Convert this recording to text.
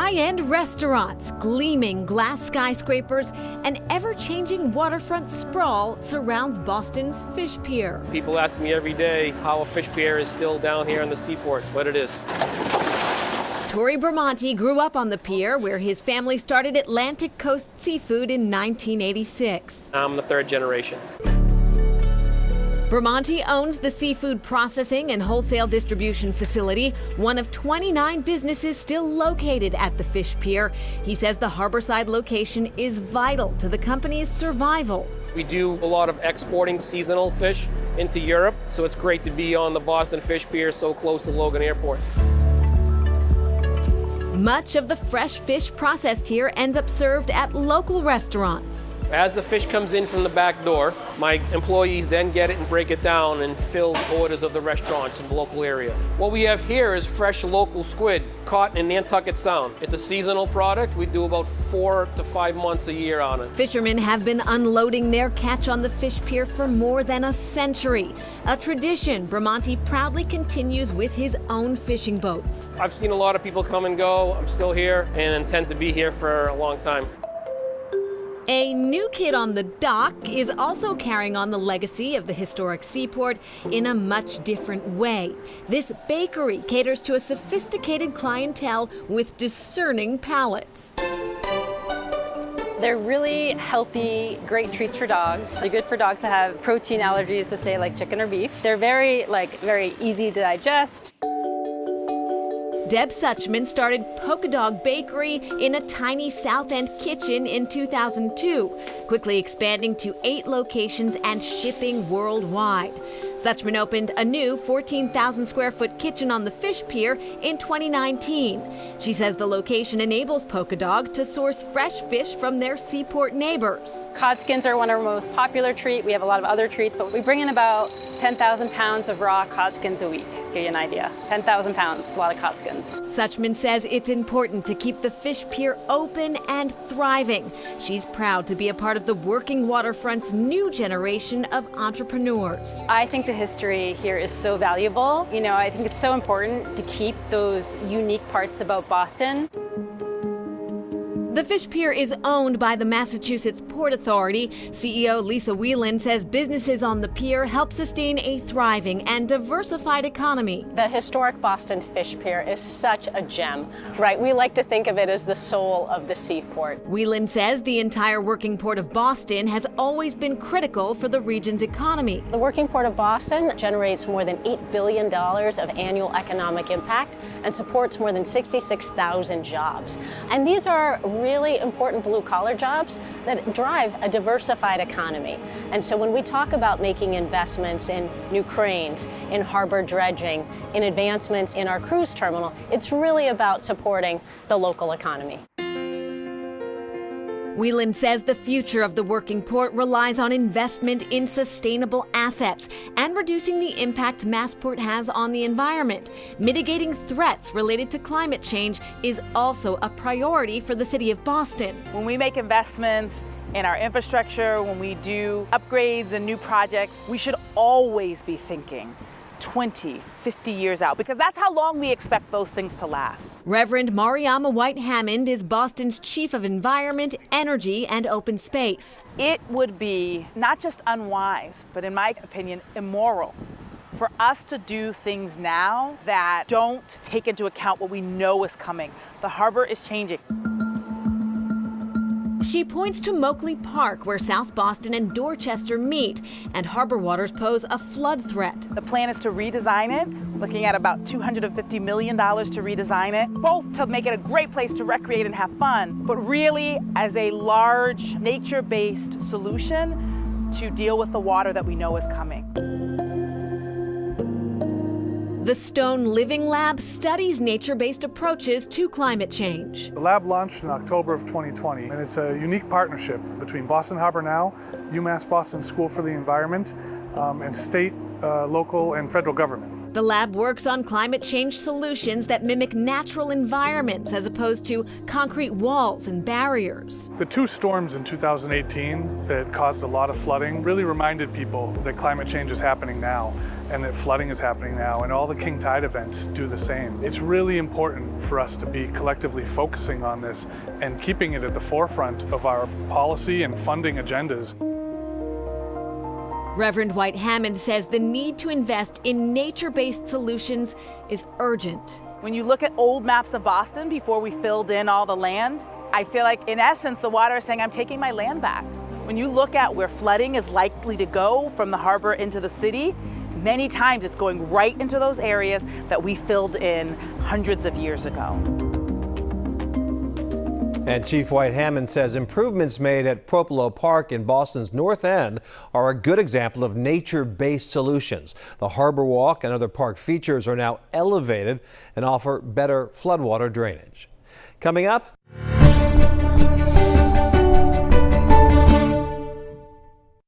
High-end restaurants, gleaming glass skyscrapers, and ever-changing waterfront sprawl surrounds Boston's Fish Pier. People ask me every day how a fish pier is still down here on the seaport, but it is. Torrey Bramante grew up on the pier, where his family started Atlantic Coast Seafood in 1986. I'm the third generation. Bramante owns the seafood processing and wholesale distribution facility, one of 29 businesses still located at the Fish Pier. He says the harborside location is vital to the company's survival. We do a lot of exporting seasonal fish into Europe, so it's great to be on the Boston Fish Pier so close to Logan Airport. Much of the fresh fish processed here ends up served at local restaurants. As the fish comes in from the back door, my employees then get it and break it down and fill orders of the restaurants in the local area. What we have here is fresh local squid caught in Nantucket Sound. It's a seasonal product. We do about 4 to 5 months a year on it. Fishermen have been unloading their catch on the Fish Pier for more than a century. A tradition Bramante proudly continues with his own fishing boats. I've seen a lot of people come and go. I'm still here and intend to be here for a long time. A new kid on the dock is also carrying on the legacy of the historic seaport in a much different way. This bakery caters to a sophisticated clientele with discerning palates. They're really healthy, great treats for dogs. They're good for dogs that have protein allergies to, say, like chicken or beef. They're very easy to digest. Deb Suchman started Polka Dog Bakery in a tiny South End kitchen in 2002, quickly expanding to 8 locations and shipping worldwide. Suchman opened a new 14,000 square foot kitchen on the Fish Pier in 2019. She says the location enables Polka Dog to source fresh fish from their seaport neighbors. Cod skins are one of our most popular treats. We have a lot of other treats, but we bring in about 10,000 pounds of raw cod skins a week. Give you an idea. 10,000 pounds, a lot of cod skins. Suchman says it's important to keep the Fish Pier open and thriving. She's proud to be a part of the working waterfront's new generation of entrepreneurs. I think the history here is so valuable. You know, I think it's so important to keep those unique parts about Boston. The Fish Pier is owned by the Massachusetts Port Authority. CEO Lisa Whelan says businesses on the pier help sustain a thriving and diversified economy. The historic Boston Fish Pier is such a gem, right? We like to think of it as the soul of the seaport. Whelan says the entire working port of Boston has always been critical for the region's economy. The working port of Boston generates more than $8 billion of annual economic impact and supports more than 66,000 jobs. And these are really important blue-collar jobs that drive a diversified economy. And so when we talk about making investments in new cranes, in harbor dredging, in advancements in our cruise terminal, it's really about supporting the local economy. Whelan says the future of the working port relies on investment in sustainable assets and reducing the impact Massport has on the environment. Mitigating threats related to climate change is also a priority for the city of Boston. When we make investments in our infrastructure, when we do upgrades and new projects, we should always be thinking 20, 50 years out, because that's how long we expect those things to last. Reverend Mariama White Hammond is Boston's Chief of Environment, Energy, and Open Space. It would be not just unwise, but in my opinion, immoral for us to do things now that don't take into account what we know is coming. The harbor is changing. She points to Moakley Park, where South Boston and Dorchester meet, and harbor waters pose a flood threat. The plan is to redesign it, looking at about $250 million to redesign it, both to make it a great place to recreate and have fun, but really as a large nature-based solution to deal with the water that we know is coming. The Stone Living Lab studies nature-based approaches to climate change. The lab launched in October of 2020, and it's a unique partnership between Boston Harbor Now, UMass Boston School for the Environment, and state, local, and federal government. The lab works on climate change solutions that mimic natural environments as opposed to concrete walls and barriers. The two storms in 2018 that caused a lot of flooding really reminded people that climate change is happening now and that flooding is happening now, and all the king tide events do the same. It's really important for us to be collectively focusing on this and keeping it at the forefront of our policy and funding agendas. Reverend White Hammond says the need to invest in nature-based solutions is urgent. When you look at old maps of Boston before we filled in all the land, I feel like in essence the water is saying I'm taking my land back. When you look at where flooding is likely to go from the harbor into the city, many times it's going right into those areas that we filled in hundreds of years ago. And Chief White Hammond says improvements made at Propolo Park in Boston's North End are a good example of nature-based solutions. The Harbor Walk and other park features are now elevated and offer better floodwater drainage. Coming up.